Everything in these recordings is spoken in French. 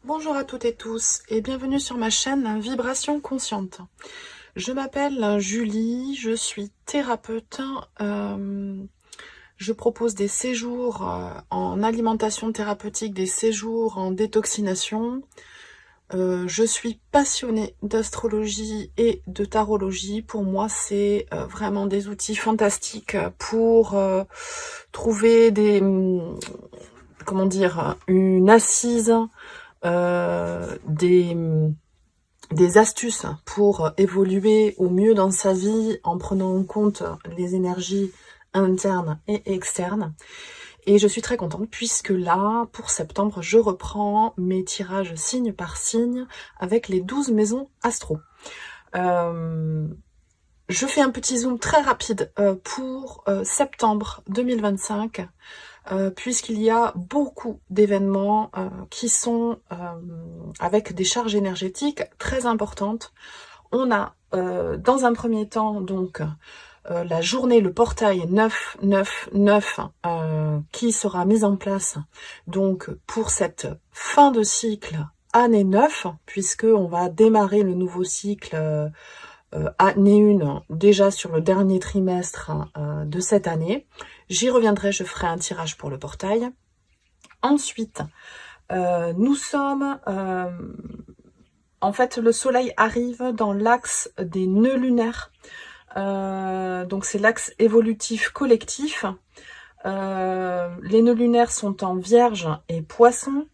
Bonjour à toutes et tous et bienvenue sur ma chaîne Vibration Consciente. Je m'appelle Julie, je suis thérapeute. Je propose des séjours en alimentation thérapeutique, des séjours en détoxination. Je suis passionnée d'astrologie et de tarologie. Pour moi, c'est vraiment des outils fantastiques pour trouver une assise, des astuces pour évoluer au mieux dans sa vie en prenant en compte les énergies internes et externes. Et je suis très contente puisque là, pour septembre, je reprends mes tirages signe par signe avec les 12 maisons astro. Je fais un petit zoom très rapide pour septembre 2025. Puisqu'il y a beaucoup d'événements qui sont avec des charges énergétiques très importantes. On a dans un premier temps donc la journée, le portail 999 qui sera mise en place donc pour cette fin de cycle année 9, puisque on va démarrer le nouveau cycle année 1 déjà sur le dernier trimestre de cette année. J'y reviendrai, je ferai un tirage pour le portail. Ensuite, nous sommes... en fait, le soleil arrive dans l'axe des nœuds lunaires. Donc, c'est l'axe évolutif collectif. Les nœuds lunaires sont en Vierge et Poisson.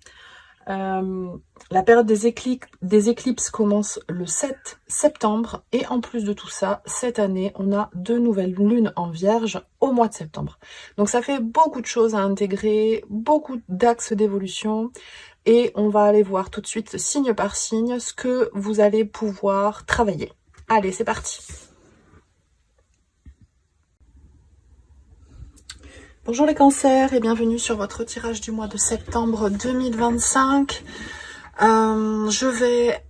La période des éclipses commence le 7 septembre et en plus de tout ça, cette année, on a 2 nouvelles lunes en Vierge au mois de septembre. Donc ça fait beaucoup de choses à intégrer, beaucoup d'axes d'évolution et on va aller voir tout de suite signe par signe ce que vous allez pouvoir travailler. Allez, c'est parti! Bonjour les cancers et bienvenue sur votre tirage du mois de septembre 2025. Je vais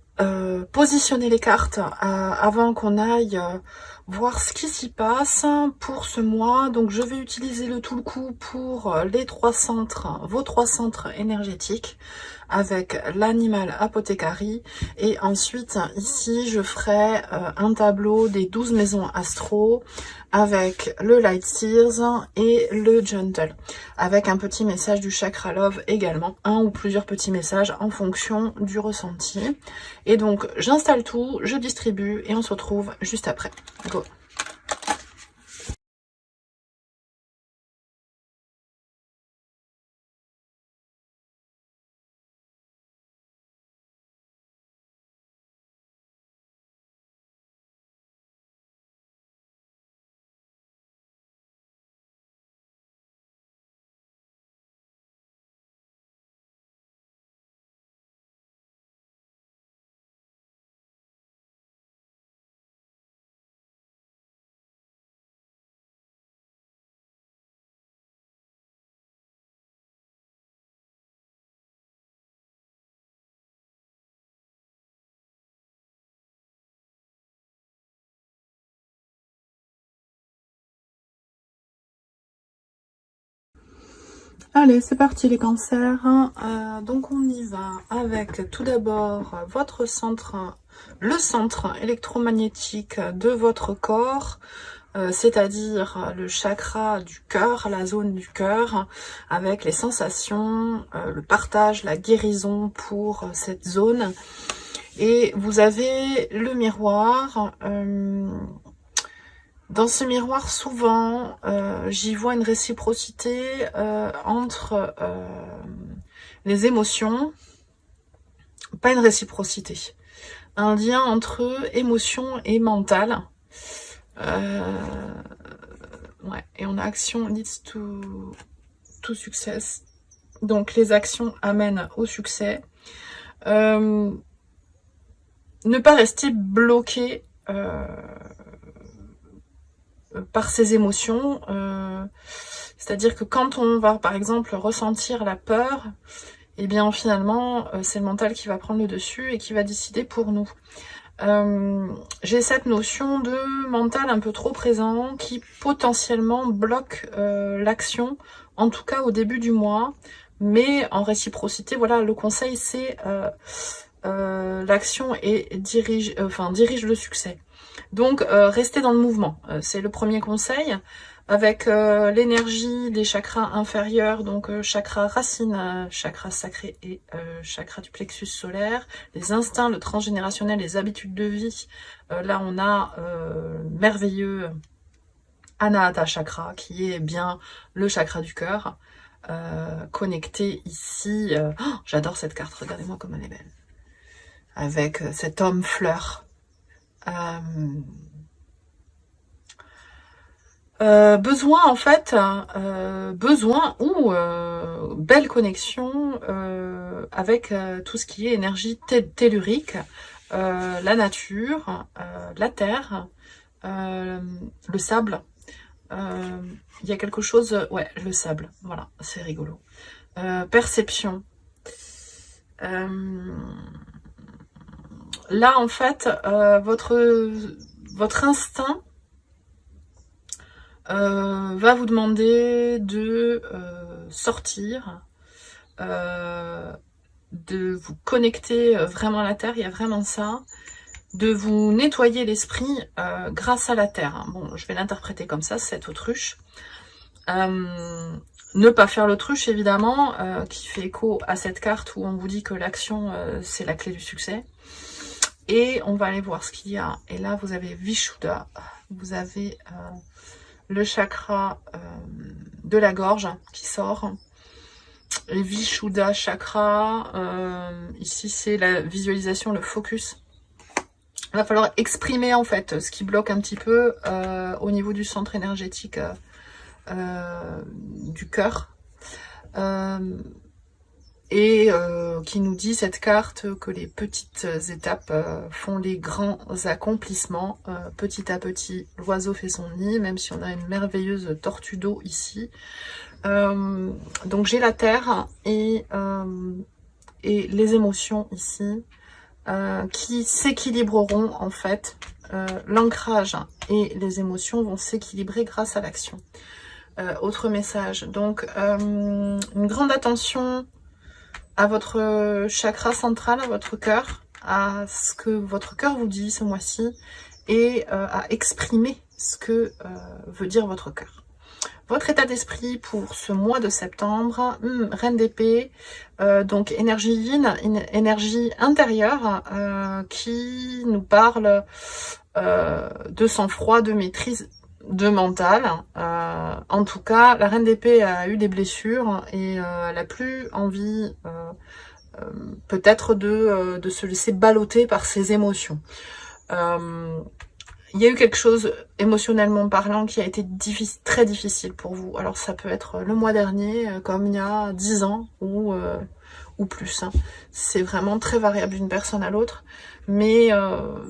positionner les cartes avant qu'on aille voir ce qui s'y passe pour ce mois. Donc je vais utiliser le tout le coup pour les 3 centres, vos 3 centres énergétiques avec l'animal apothecary. Et ensuite ici je ferai un tableau des 12 maisons astro avec le Light Seers et le Gentle, avec un petit message du Chakra Love également, un ou plusieurs petits messages en fonction du ressenti. Et donc j'installe tout, je distribue et on se retrouve juste après. Go! Allez, c'est parti les cancers. Donc on y va avec tout d'abord votre centre, le centre électromagnétique de votre corps, c'est-à-dire le chakra du cœur, la zone du cœur, avec les sensations, le partage, la guérison pour cette zone. Et vous avez le miroir. Dans ce miroir, souvent, j'y vois une réciprocité entre les émotions, pas une réciprocité, un lien entre émotion et mental. Ouais, et on a action leads to success. Donc les actions amènent au succès. Ne pas rester bloqué par ses émotions, c'est-à-dire que quand on va par exemple ressentir la peur, et bien finalement c'est le mental qui va prendre le dessus et qui va décider pour nous. J'ai cette notion de mental un peu trop présent qui potentiellement bloque l'action, en tout cas au début du mois, mais en réciprocité, voilà, le conseil c'est l'action et dirige le succès. Donc restez dans le mouvement, c'est le premier conseil. Avec l'énergie des chakras inférieurs, donc chakra racine, chakra sacré et chakra du plexus solaire, les instincts, le transgénérationnel, les habitudes de vie. Là on a merveilleux Anahata chakra, qui est bien le chakra du cœur, connecté ici. Oh, j'adore cette carte, regardez-moi comme elle est belle. Avec cet homme fleur. Besoin en fait, besoin ou belle connexion avec tout ce qui est énergie tellurique, la nature, la terre, le sable. Il y a quelque chose, ouais, le sable, voilà, c'est rigolo. Perception. Là en fait, votre instinct va vous demander de sortir, de vous connecter vraiment à la terre, il y a vraiment ça, de vous nettoyer l'esprit grâce à la terre. Bon, je vais l'interpréter comme ça, cette autruche. Ne pas faire l'autruche, évidemment, qui fait écho à cette carte où on vous dit que l'action, c'est la clé du succès. Et on va aller voir ce qu'il y a. Et là, vous avez Vishuddha, vous avez le chakra de la gorge qui sort. Et Vishuddha chakra, ici c'est la visualisation, le focus. Il va falloir exprimer en fait ce qui bloque un petit peu au niveau du centre énergétique du cœur. Qui nous dit cette carte que les petites étapes font les grands accomplissements. Petit à petit, l'oiseau fait son nid, même si on a une merveilleuse tortue d'eau ici. Donc j'ai la terre et les émotions ici qui s'équilibreront en fait. L'ancrage et les émotions vont s'équilibrer grâce à l'action. Autre message, donc une grande attention à votre chakra central, à votre cœur, à ce que votre cœur vous dit ce mois-ci et à exprimer ce que veut dire votre cœur. Votre état d'esprit pour ce mois de septembre, Reine d'épée, donc énergie yin, énergie intérieure qui nous parle de sang-froid, de maîtrise, de mental. En tout cas, la Reine d'épée a eu des blessures et elle a plus envie peut-être de se laisser balloter par ses émotions. Il y a eu quelque chose, émotionnellement parlant, qui a été très difficile pour vous. Alors ça peut être le mois dernier, comme il y a 10 ans, ou plus. Hein. C'est vraiment très variable d'une personne à l'autre. Mais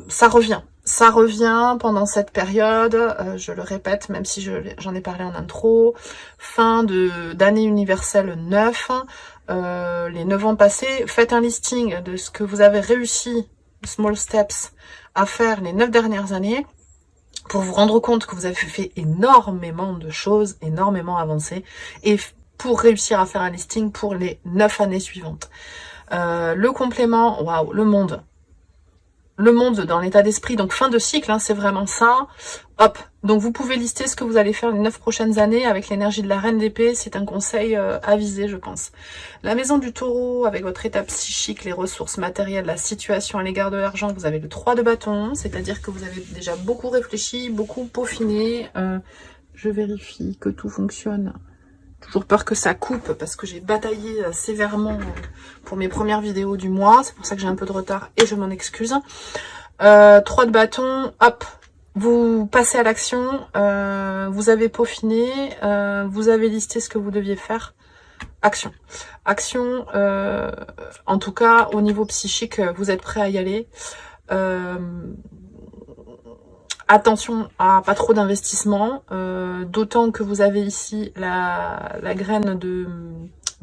ça revient. Ça revient pendant cette période, je le répète, même si j'en ai parlé en intro, fin d'année universelle 9, les 9 ans passés, faites un listing de ce que vous avez réussi, small steps, à faire les 9 dernières années, pour vous rendre compte que vous avez fait énormément de choses, énormément avancé, et pour réussir à faire un listing pour les 9 années suivantes. Le complément, waouh, le monde dans l'état d'esprit, donc fin de cycle, hein, c'est vraiment ça. Hop, donc vous pouvez lister ce que vous allez faire les 9 prochaines années avec l'énergie de la Reine d'épée, c'est un conseil avisé, je pense. La maison du taureau, avec votre état psychique, les ressources matérielles, la situation à l'égard de l'argent, vous avez le 3 de bâton, c'est-à-dire que vous avez déjà beaucoup réfléchi, beaucoup peaufiné. Je vérifie que tout fonctionne. Toujours peur que ça coupe parce que j'ai bataillé sévèrement pour mes premières vidéos du mois. C'est pour ça que j'ai un peu de retard et je m'en excuse. 3 de bâton, hop, vous passez à l'action. Vous avez peaufiné, vous avez listé ce que vous deviez faire. Action. Action, en tout cas, au niveau psychique, vous êtes prêt à y aller. Attention à pas trop d'investissement, d'autant que vous avez ici la graine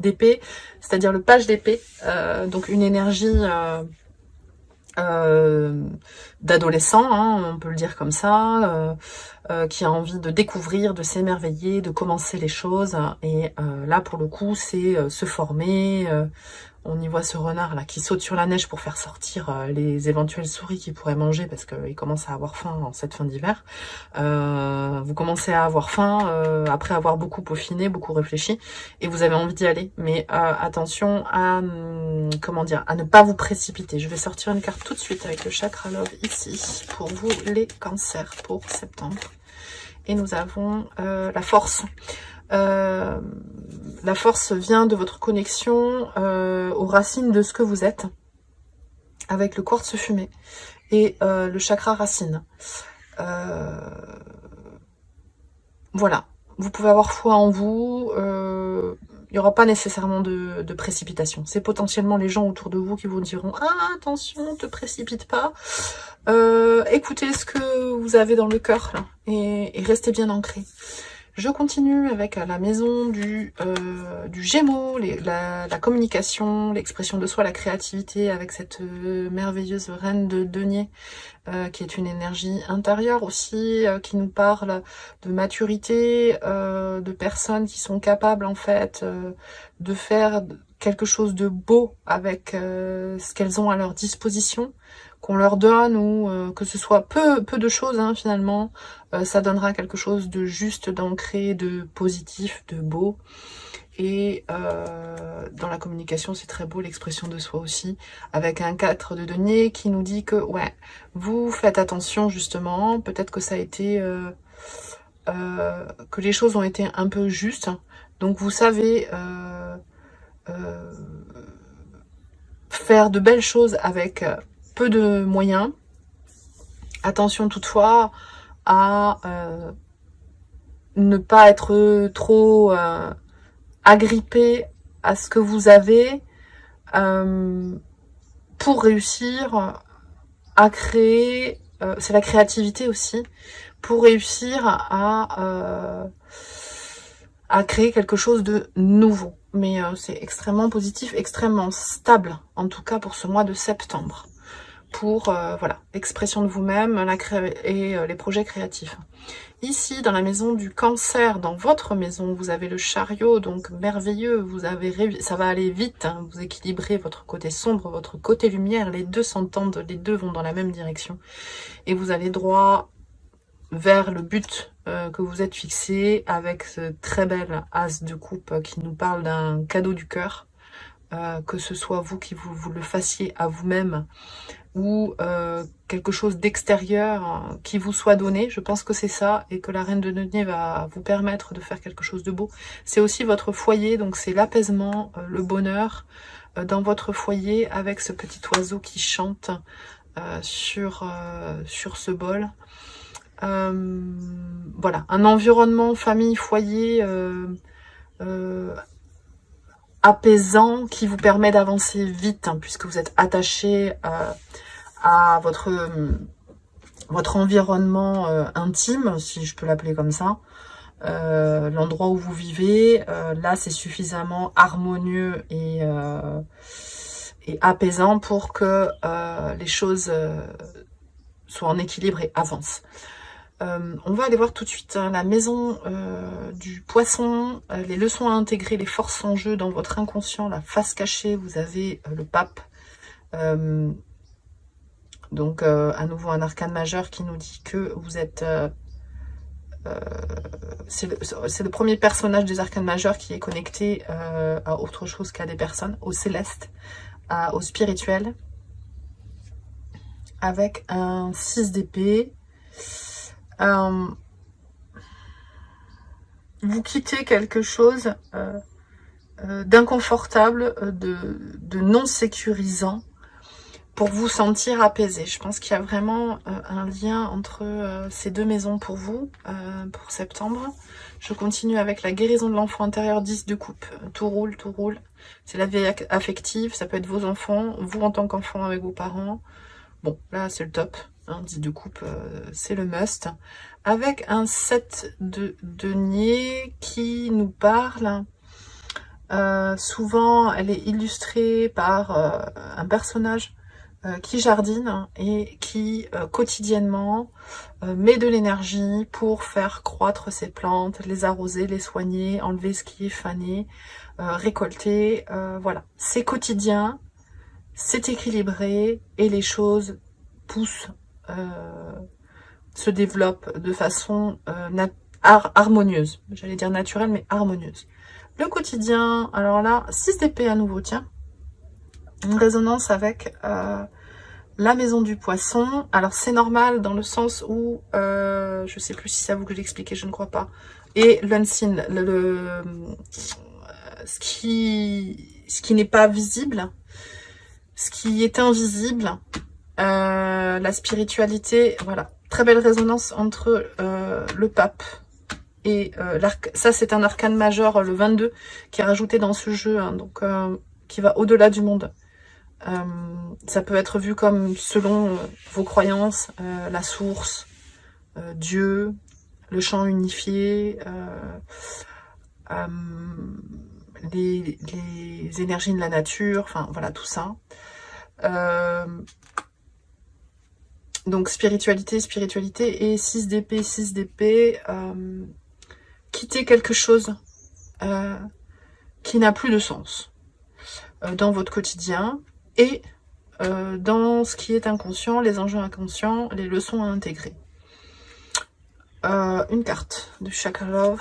d'épée, c'est-à-dire le page d'épée, donc une énergie d'adolescent, hein, on peut le dire comme ça, qui a envie de découvrir, de s'émerveiller, de commencer les choses. Et là, pour le coup, c'est se former. On y voit ce renard là qui saute sur la neige pour faire sortir les éventuelles souris qu'il pourrait manger parce qu'il commence à avoir faim en cette fin d'hiver. Vous commencez à avoir faim après avoir beaucoup peaufiné, beaucoup réfléchi, et vous avez envie d'y aller. Mais attention à comment dire, à ne pas vous précipiter. Je vais sortir une carte tout de suite avec le chakra love ici pour vous les cancers pour septembre. Et nous avons la force. La force vient de votre connexion aux racines de ce que vous êtes, avec le quartz fumé et le chakra racine. Voilà, vous pouvez avoir foi en vous. Il n'y aura pas nécessairement de précipitation. C'est potentiellement les gens autour de vous qui vous diront « Ah, attention, ne te précipite pas. Écoutez ce que vous avez dans le cœur là, et restez bien ancré. » Je continue avec la maison du Gémeaux, la communication, l'expression de soi, la créativité, avec cette merveilleuse reine de denier, qui est une énergie intérieure aussi, qui nous parle de maturité, de personnes qui sont capables en fait de faire quelque chose de beau avec ce qu'elles ont à leur disposition, qu'on leur donne, ou que ce soit peu de choses hein, finalement, ça donnera quelque chose de juste, d'ancré, de positif, de beau. Et dans la communication, c'est très beau, l'expression de soi aussi, avec un 4 de denier qui nous dit que, ouais, vous faites attention justement, peut-être que ça a été, que les choses ont été un peu justes, donc vous savez faire de belles choses avec peu de moyens. Attention toutefois à ne pas être trop agrippé à ce que vous avez pour réussir à créer, c'est la créativité aussi, pour réussir à créer quelque chose de nouveau. Mais c'est extrêmement positif, extrêmement stable, en tout cas pour ce mois de septembre. Pour voilà, l'expression de vous-même et les projets créatifs. Ici, dans la maison du Cancer, dans votre maison, vous avez le chariot, donc merveilleux, ça va aller vite, hein, vous équilibrez votre côté sombre, votre côté lumière, les deux s'entendent, les deux vont dans la même direction, et vous allez droit vers le but que vous êtes fixé, avec ce très bel as de coupe qui nous parle d'un cadeau du cœur, que ce soit vous qui vous le fassiez à vous-même, ou quelque chose d'extérieur qui vous soit donné. Je pense que c'est ça, et que la reine de denier va vous permettre de faire quelque chose de beau. C'est aussi votre foyer, donc c'est l'apaisement, le bonheur dans votre foyer, avec ce petit oiseau qui chante sur ce bol. Voilà, un environnement, famille, foyer apaisant, qui vous permet d'avancer vite, hein, puisque vous êtes attaché à votre environnement intime, si je peux l'appeler comme ça, l'endroit où vous vivez. Là, c'est suffisamment harmonieux et apaisant pour que les choses soient en équilibre et avancent. On va aller voir tout de suite hein, la maison du Poisson, les leçons à intégrer, les forces en jeu dans votre inconscient, la face cachée. Vous avez le pape, donc à nouveau un arcane majeur qui nous dit que vous êtes... c'est le premier personnage des arcanes majeurs qui est connecté à autre chose qu'à des personnes, au céleste, au spirituel, avec un 6 d'épée. Vous quittez quelque chose d'inconfortable, de non sécurisant, pour vous sentir apaisé. Je pense qu'il y a vraiment un lien entre ces deux maisons pour vous, pour septembre. Je continue avec la guérison de l'enfant intérieur, 10 de coupe. Tout roule, tout roule. C'est la vie affective, ça peut être vos enfants, vous en tant qu'enfant avec vos parents. Bon, là c'est le top. 10 de coupe, c'est le must. Avec un 7 de denier qui nous parle. Souvent, elle est illustrée par un personnage qui jardine et qui quotidiennement met de l'énergie pour faire croître ses plantes, les arroser, les soigner, enlever ce qui est fané, récolter, voilà. C'est quotidien, c'est équilibré et les choses poussent, se développent de façon harmonieuse. J'allais dire naturelle, mais harmonieuse. Le quotidien, alors là, 6 d'épée à nouveau, tiens. Une résonance avec la maison du poisson. Alors c'est normal dans le sens où, je sais plus si c'est à vous que je l'expliquais, je ne crois pas. Et l'unseen, ce qui n'est pas visible, ce qui est invisible, la spiritualité, voilà. Très belle résonance entre le pape et ça c'est un arcane majeur, le 22, qui est rajouté dans ce jeu, hein, donc qui va au-delà du monde. Ça peut être vu comme selon vos croyances, la source, Dieu, le champ unifié, les énergies de la nature, enfin voilà tout ça. Donc spiritualité, spiritualité et 6 d'épée, 6 d'épée, quitter quelque chose qui n'a plus de sens dans votre quotidien et dans ce qui est inconscient, les enjeux inconscients, les leçons à intégrer. Une carte de Chakra Love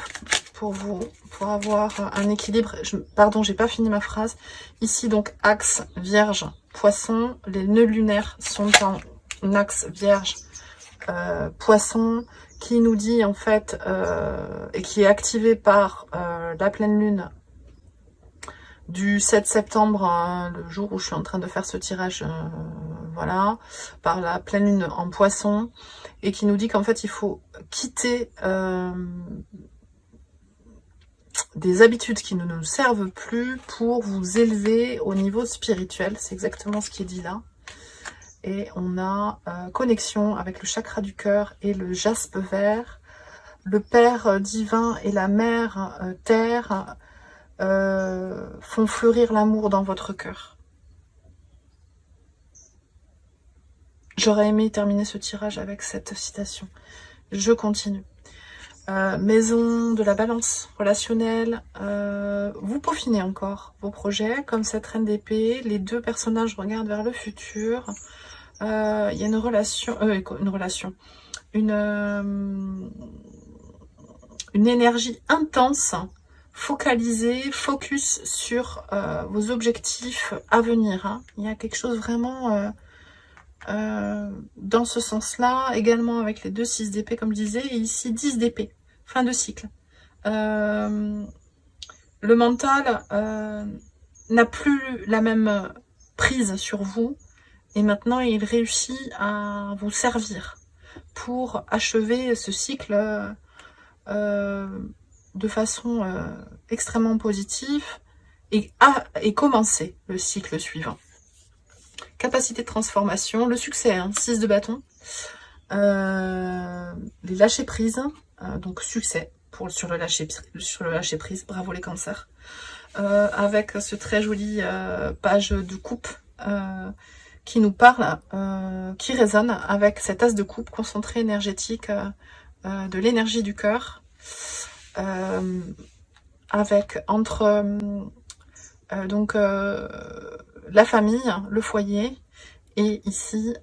pour vous, pour avoir un équilibre. Pardon, j'ai pas fini ma phrase. Ici donc axe Vierge, Poisson. Les nœuds lunaires sont en axe Vierge, Poisson, qui nous dit en fait, et qui est activé par la pleine lune du 7 septembre, le jour où je suis en train de faire ce tirage, voilà, par la pleine lune en Poisson, et qui nous dit qu'en fait il faut quitter des habitudes qui ne nous servent plus pour vous élever au niveau spirituel. C'est exactement ce qui est dit là. Et on a connexion avec le chakra du cœur et le jaspe vert, le Père divin et la Mère terre font fleurir l'amour dans votre cœur. J'aurais aimé terminer ce tirage avec cette citation. Je continue. Maison de la balance relationnelle, vous peaufinez encore vos projets, comme cette reine d'épée. Les deux personnages regardent vers le futur. Il y a une relation, une énergie intense, focalisée, focus sur vos objectifs à venir. Hein. Il y a quelque chose vraiment dans ce sens-là, également avec les deux 6 d'épée, comme je disais, et ici 10 d'épée, fin de cycle. Le mental n'a plus la même prise sur vous, et maintenant il réussit à vous servir pour achever ce cycle de façon extrêmement positive et commencer le cycle suivant. Capacité de transformation, le succès, hein, 6 de bâton, les lâcher prise, donc succès sur le lâcher prise, bravo les cancers, avec ce très joli page de coupe qui nous parle, qui résonne avec cet as de coupe concentré énergétique de l'énergie du cœur, avec entre donc la famille, le foyer, et ici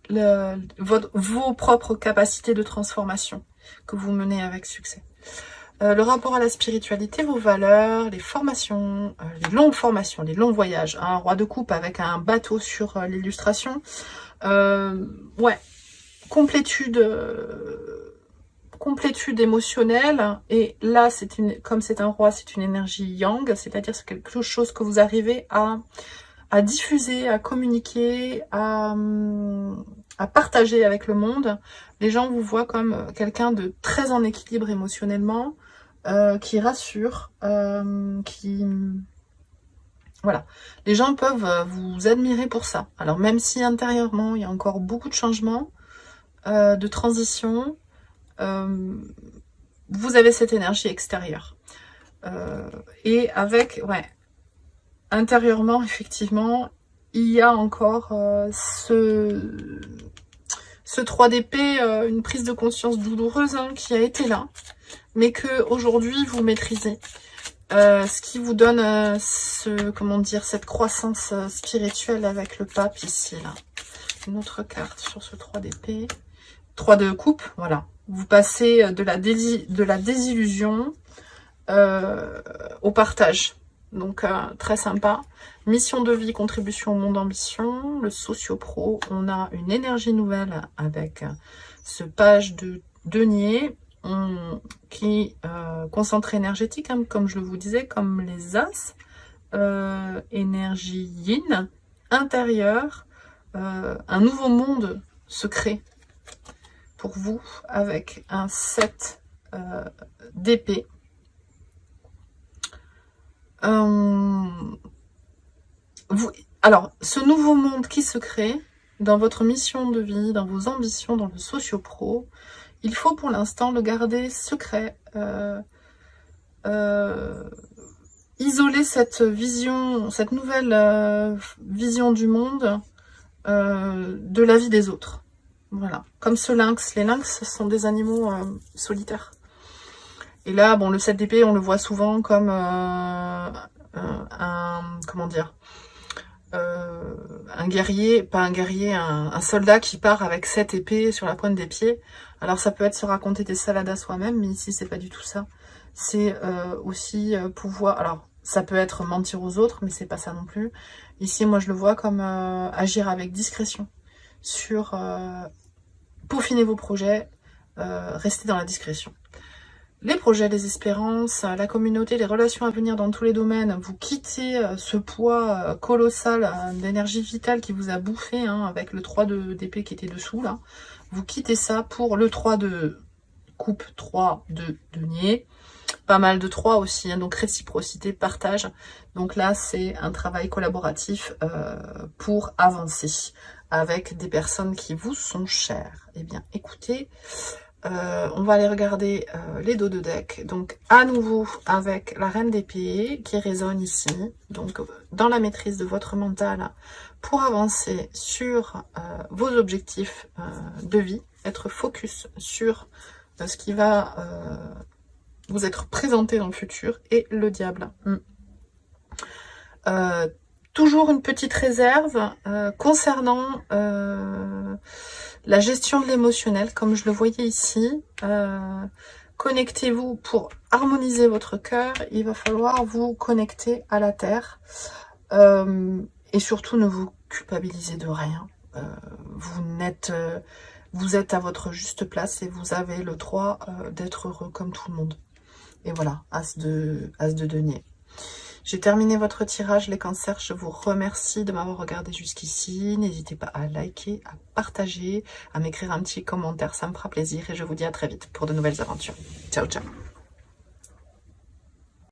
vos propres capacités de transformation que vous menez avec succès. Le rapport à la spiritualité, vos valeurs, les formations, les longues formations, les longs voyages. Un roi de coupe avec un bateau sur l'illustration. Ouais, complétude émotionnelle. Et là, comme c'est un roi, c'est une énergie yang, c'est-à-dire c'est quelque chose que vous arrivez à diffuser, à communiquer, à partager avec le monde. Les gens vous voient comme quelqu'un de très en équilibre émotionnellement, qui rassure, voilà. Les gens peuvent vous admirer pour ça. Alors même si intérieurement, il y a encore beaucoup de changements, de transition, vous avez cette énergie extérieure. Et avec, ouais, intérieurement, effectivement, il y a encore ce 3 d'épée, une prise de conscience douloureuse hein, qui a été là, mais que aujourd'hui vous maîtrisez. Ce qui vous donne comment dire, cette croissance spirituelle avec le pape ici, là. Une autre carte sur ce 3 d'épée. 3 de coupe, voilà. Vous passez de la désillusion au partage. Donc, très sympa. Mission de vie, contribution au monde ambition. Le socio-pro, on a une énergie nouvelle avec ce page de denier qui concentré énergétique, hein, comme je vous disais, comme les as. Énergie yin, intérieure. Un nouveau monde se crée pour vous avec un 7 d'épée. Alors, ce nouveau monde qui se crée dans votre mission de vie, dans vos ambitions, dans le socio-pro, il faut pour l'instant le garder secret. Isoler cette vision, cette nouvelle vision du monde de la vie des autres. Voilà. Comme ce lynx. Les lynx sont des animaux solitaires. Et là, bon, le 7 d'épée, on le voit souvent comme comment dire, un guerrier, pas un guerrier, un soldat qui part avec 7 épées sur la pointe des pieds. Alors ça peut être se raconter des salades à soi-même, mais ici c'est pas du tout ça. C'est aussi pouvoir, alors ça peut être mentir aux autres, mais c'est pas ça non plus. Ici moi je le vois comme agir avec discrétion sur peaufiner vos projets, rester dans la discrétion. Les projets, les espérances, la communauté, les relations à venir dans tous les domaines, vous quittez ce poids colossal d'énergie vitale qui vous a bouffé hein, avec le 3 d'épée qui était dessous là. Vous quittez ça pour le 3 de coupe, 3 de denier. Pas mal de 3 aussi, hein, donc réciprocité, partage. Donc là, c'est un travail collaboratif pour avancer avec des personnes qui vous sont chères. Eh bien, écoutez... on va aller regarder les dos de deck. Donc à nouveau avec la reine d'épée qui résonne ici. Donc dans la maîtrise de votre mental pour avancer sur vos objectifs de vie. Être focus sur ce qui va vous être présenté dans le futur. Et le diable. Toujours une petite réserve concernant la gestion de l'émotionnel, comme je le voyais ici. Connectez-vous pour harmoniser votre cœur. Il va falloir vous connecter à la terre. Et surtout, ne vous culpabilisez de rien. Vous êtes à votre juste place et vous avez le droit d'être heureux comme tout le monde. Et voilà, as de denier. J'ai terminé votre tirage, les cancers. Je vous remercie de m'avoir regardé jusqu'ici. N'hésitez pas à liker, à partager, à m'écrire un petit commentaire. Ça me fera plaisir et je vous dis à très vite pour de nouvelles aventures. Ciao, ciao.